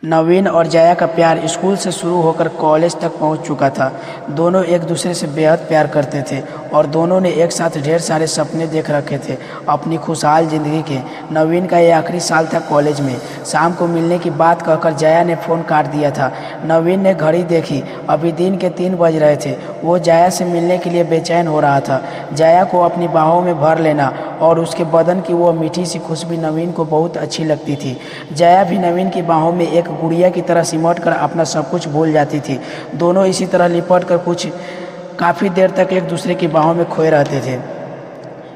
नवीन और जया का प्यार स्कूल से शुरू होकर कॉलेज तक पहुंच चुका था। दोनों एक दूसरे से बेहद प्यार करते थे और दोनों ने एक साथ ढेर सारे सपने देख रखे थे अपनी खुशहाल ज़िंदगी के। नवीन का ये आखिरी साल था कॉलेज में। शाम को मिलने की बात कहकर जया ने फ़ोन काट दिया था। नवीन ने घड़ी देखी, अभी दिन के 3 बज रहे थे। वो जया से मिलने के लिए बेचैन हो रहा था। जया को अपनी बाहों में भर लेना और उसके बदन की वो मीठी सी खुशबू नवीन को बहुत अच्छी लगती थी। जया भी नवीन की बाहों में एक गुड़िया की तरह सिमट कर अपना सब कुछ भूल जाती थी। दोनों इसी तरह लिपट कर काफ़ी देर तक एक दूसरे की बाहों में खोए रहते थे।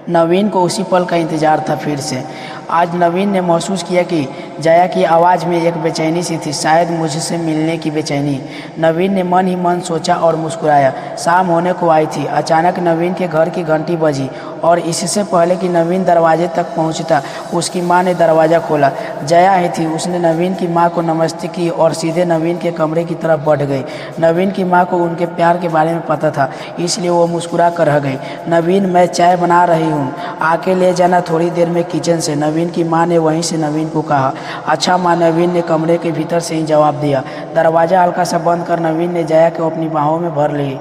नवीन को उसी पल का इंतज़ार था फिर से। आज नवीन ने महसूस किया कि जया की आवाज़ में एक बेचैनी सी थी, शायद मुझसे मिलने की बेचैनी। नवीन ने मन ही मन सोचा और मुस्कुराया। शाम होने को आई थी। अचानक नवीन के घर की घंटी बजी और इससे पहले कि नवीन दरवाजे तक पहुंचता, उसकी मां ने दरवाज़ा खोला। जया ही थी। उसने नवीन की मां को नमस्ते की और सीधे नवीन के कमरे की तरफ बढ़ गई। नवीन की मां को उनके प्यार के बारे में पता था, इसलिए वो मुस्कुरा कर रह गई। नवीन, मैं चाय बना रही हूँ, आके ले जाना थोड़ी देर में किचन से, नवीन की मां ने वहीं से नवीन को कहा। अच्छा मां, नवीन ने कमरे के भीतर से ही जवाब दिया। दरवाज़ा हल्का सा बंद कर नवीन ने जया को अपनी बाहों में भर ली।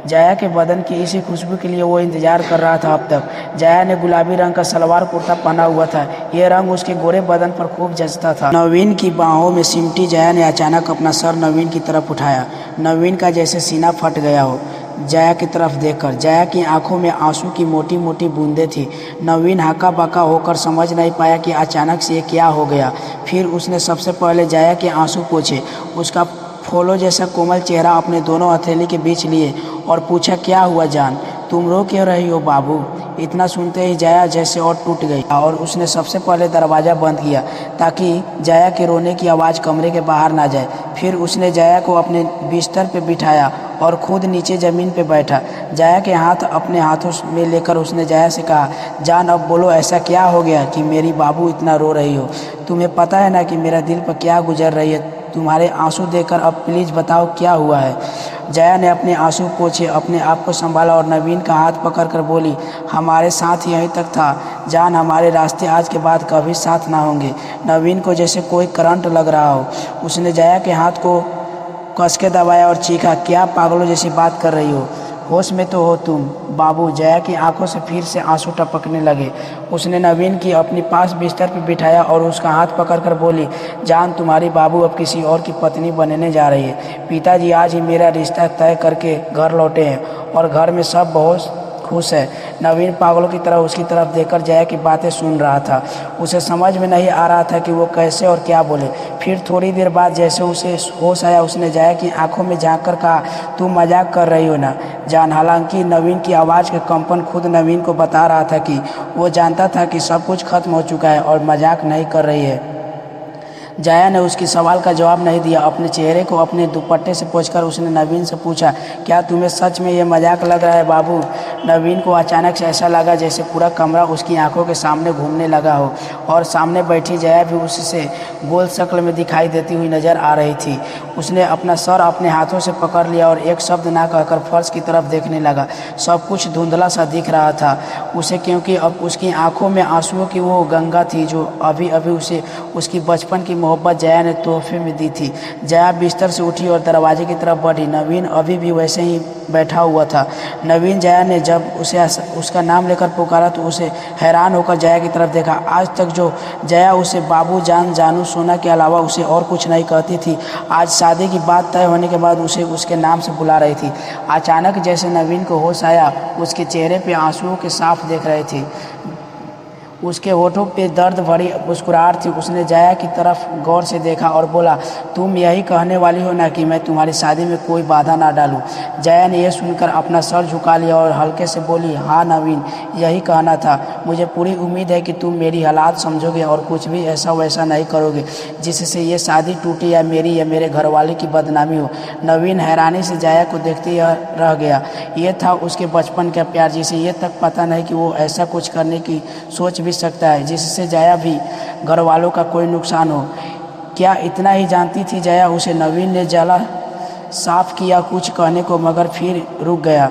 जया के बदन की इसी खुशबू के लिए वो इंतजार कर रहा था अब तक। जया ने गुलाबी रंग का सलवार कुर्ता पहना हुआ था। ये रंग उसके गोरे बदन पर खूब जचता था। नवीन की बाहों में सिमटी जया ने अचानक अपना सर नवीन की तरफ उठाया। नवीन का जैसे सीना फट गया हो जया की तरफ देखकर। जया की आंखों में आंसू की मोटी मोटी बूंदें थी। नवीन हक्का बक्का होकर समझ नहीं पाया कि अचानक से ये क्या हो गया। फिर उसने सबसे पहले जया के आंसू पोंछे, उसका फूलों जैसा कोमल चेहरा अपने दोनों हथेली के बीच लिए और पूछा, क्या हुआ जान, तुम रो क्यों रही हो बाबू। इतना सुनते ही जया जैसे और टूट गई और उसने सबसे पहले दरवाज़ा बंद किया ताकि जया के रोने की आवाज़ कमरे के बाहर ना जाए। फिर उसने जया को अपने बिस्तर पे बिठाया और खुद नीचे ज़मीन पे बैठा। जया के हाथ अपने हाथों में लेकर उसने जया से कहा, जान अब बोलो, ऐसा क्या हो गया कि मेरी बाबू इतना रो रही हो। तुम्हें पता है ना कि मेरा दिल पर क्या गुजर रही है। तुम्हारे आंसू देखकर अब प्लीज़ बताओ क्या हुआ है। जया ने अपने आंसू पोंछे, अपने आप को संभाला और नवीन का हाथ पकड़कर बोली, हमारे साथ यहीं तक था जान, हमारे रास्ते आज के बाद कभी साथ ना होंगे। नवीन को जैसे कोई करंट लग रहा हो। उसने जया के हाथ को कस के दबाया और चीखा, क्या पागलों जैसी बात कर रही हो, होश में तो हो तुम बाबू। जया की आंखों से फिर से आंसू टपकने लगे। उसने नवीन की अपने पास बिस्तर पर बिठाया और उसका हाथ पकड़कर बोली, जान तुम्हारी बाबू अब किसी और की पत्नी बनने जा रही है। पिताजी आज ही मेरा रिश्ता तय करके घर लौटे हैं और घर में सब बहुत खुश है। नवीन पागलों की तरह उसकी तरफ देखकर जया की बातें सुन रहा था। उसे समझ में नहीं आ रहा था कि वो कैसे और क्या बोले। फिर थोड़ी देर बाद जैसे उसे होश आया, उसने जया की आंखों में झांक कर कहा, तुम मजाक कर रही हो ना जान। हालांकि नवीन की आवाज़ का कंपन खुद नवीन को बता रहा था कि वो जानता था कि सब कुछ खत्म हो चुका है और मजाक नहीं कर रही है। जया ने उसकी सवाल का जवाब नहीं दिया। अपने चेहरे को अपने दुपट्टे से पोंछकर उसने नवीन से पूछा, क्या तुम्हें सच में ये मजाक लग रहा है बाबू। नवीन को अचानक से ऐसा लगा जैसे पूरा कमरा उसकी आंखों के सामने घूमने लगा हो और सामने बैठी जया भी उससे गोल शक्ल में दिखाई देती हुई नजर आ रही थी। उसने अपना सर अपने हाथों से पकड़ लिया और एक शब्द ना कहकर फर्श की तरफ देखने लगा। सब कुछ धुंधला सा दिख रहा था उसे, क्योंकि अब उसकी आंखों में आंसुओं की वो गंगा थी जो अभी अभी उसे उसकी बचपन की मोहब्बत जया ने तोहफे में दी थी। जया बिस्तर से उठी और दरवाजे की तरफ बढ़ी। नवीन अभी भी वैसे ही बैठा हुआ था। नवीन जया ने जब उसे उसका नाम लेकर पुकारा तो उसे हैरान होकर जया की तरफ देखा। आज तक जो जया उसे बाबू, जान, जानू, सोना के अलावा उसे और कुछ नहीं कहती थी, आज शादी की बात तय होने के बाद उसे उसके नाम से बुला रही थी। अचानक जैसे नवीन को होश आया, उसके चेहरे पे आंसुओं के साफ देख रही थी। उसके होठों पे दर्द भरी मुस्कुराहट थी। उसने जया की तरफ गौर से देखा और बोला, तुम यही कहने वाली हो ना कि मैं तुम्हारी शादी में कोई बाधा ना डालूं। जया ने यह सुनकर अपना सर झुका लिया और हल्के से बोली, हाँ नवीन, यही कहना था। मुझे पूरी उम्मीद है कि तुम मेरी हालात समझोगे और कुछ भी ऐसा वैसा नहीं करोगे जिससे ये शादी टूटे या मेरी या मेरे घर वाले की बदनामी हो। नवीन हैरानी से जया को देखते ही रह गया। ये था उसके बचपन का प्यार, जिसे ये तक पता नहीं कि वो ऐसा कुछ करने की सोच भी सकता है जिससे जया भी घर वालों का कोई नुकसान हो। क्या इतना ही जानती थी जया उसे। नवीन ने जला साफ किया कुछ कहने को, मगर फिर रुक गया।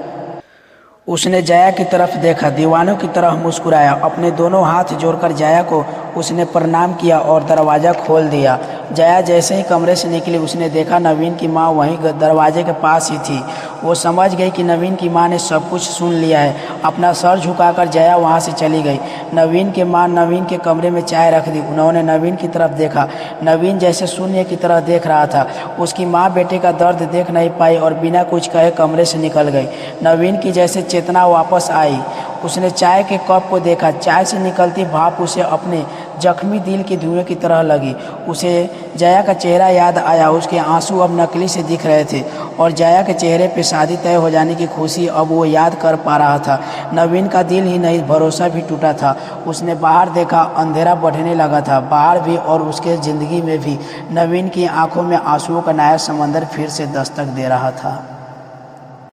उसने जया की तरफ देखा, दीवानों की तरह मुस्कुराया, अपने दोनों हाथ जोड़कर जया को उसने प्रणाम किया और दरवाज़ा खोल दिया। जया जैसे ही कमरे से निकली उसने देखा नवीन की माँ वहीं दरवाजे के पास ही थी। वो समझ गई कि नवीन की माँ ने सब कुछ सुन लिया है। अपना सर झुकाकर जया वहाँ से चली गई। नवीन की माँ नवीन के कमरे में चाय रख दी। उन्होंने नवीन की तरफ देखा। नवीन जैसे शून्य की तरह देख रहा था। उसकी माँ बेटे का दर्द देख नहीं पाई और बिना कुछ कहे कमरे से निकल गई। नवीन की जैसे चेतना वापस आई। उसने चाय के कप को देखा। चाय से निकलती भाप उसे अपने जख्मी दिल की धुएं की तरह लगी। उसे जया का चेहरा याद आया। उसके आंसू अब नकली से दिख रहे थे और जया के चेहरे पे शादी तय हो जाने की खुशी अब वो याद कर पा रहा था। नवीन का दिल ही नहीं भरोसा भी टूटा था। उसने बाहर देखा, अंधेरा बढ़ने लगा था, बाहर भी और उसके ज़िंदगी में भी। नवीन की आंखों में आंसुओं का नया समंदर फिर से दस्तक दे रहा था।